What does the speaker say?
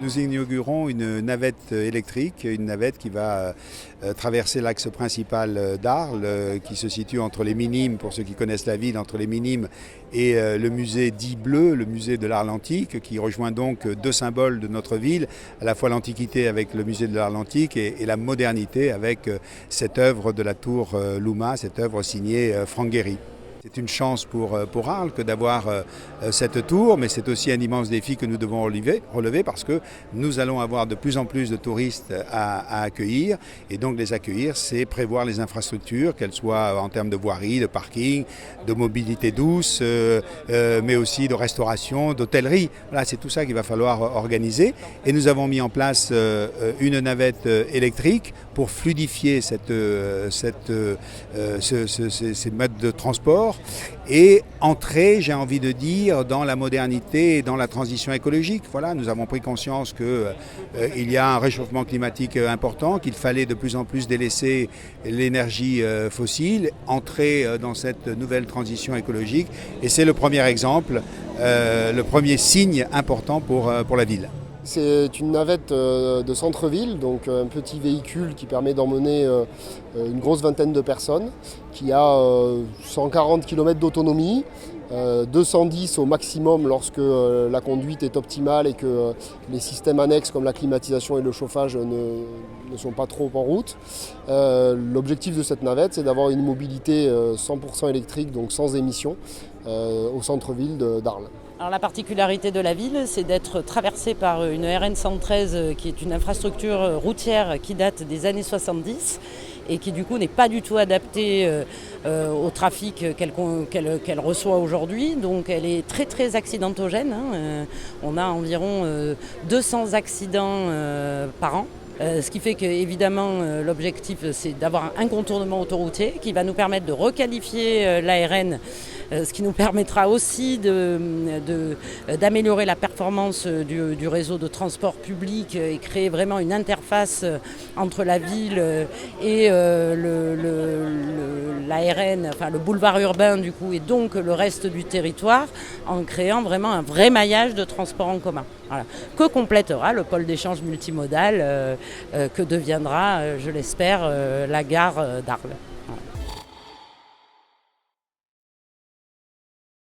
Nous inaugurons une navette électrique, une navette qui va traverser l'axe principal d'Arles, qui se situe entre les Minimes, pour ceux qui connaissent la ville, entre les Minimes et le musée dit bleu, le musée de l'Arles antique, qui rejoint donc deux symboles de notre ville, à la fois l'Antiquité avec le musée de l'Arles antique et la modernité avec cette œuvre de la tour Louma, cette œuvre signée Franck Gehry. C'est une chance pour Arles que d'avoir cette tour, mais c'est aussi un immense défi que nous devons relever parce que nous allons avoir de plus en plus de touristes à accueillir. Et donc les accueillir, c'est prévoir les infrastructures, qu'elles soient en termes de voirie, de parking, de mobilité douce, mais aussi de restauration, d'hôtellerie. Voilà, c'est tout ça qu'il va falloir organiser. Et nous avons mis en place une navette électrique pour fluidifier ces modes de transport et entrer, j'ai envie de dire, dans la modernité et dans la transition écologique. Voilà, nous avons pris conscience qu'il y a un réchauffement climatique important, qu'il fallait de plus en plus délaisser l'énergie fossile, entrer dans cette nouvelle transition écologique. Et c'est le premier exemple, le premier signe important pour la ville. C'est une navette de centre-ville, donc un petit véhicule qui permet d'emmener une grosse vingtaine de personnes, qui a 140 km d'autonomie, 210 au maximum lorsque la conduite est optimale et que les systèmes annexes comme la climatisation et le chauffage ne sont pas trop en route. L'objectif de cette navette, c'est d'avoir une mobilité 100% électrique, donc sans émissions, au centre-ville d'Arles. Alors la particularité de la ville, c'est d'être traversée par une RN 113 qui est une infrastructure routière qui date des années 70 et qui du coup n'est pas du tout adaptée au trafic qu'elle reçoit aujourd'hui. Donc elle est très très accidentogène. On a environ 200 accidents par an. Ce qui fait qu'évidemment l'objectif c'est d'avoir un contournement autoroutier qui va nous permettre de requalifier l'ARN, ce qui nous permettra aussi d'améliorer la performance du réseau de transport public et créer vraiment une interface entre la ville et l'ARN, enfin le boulevard urbain du coup, et donc le reste du territoire, en créant vraiment un vrai maillage de transport en commun. Voilà. Que complétera le pôle d'échange multimodal que deviendra, je l'espère, la gare d'Arles.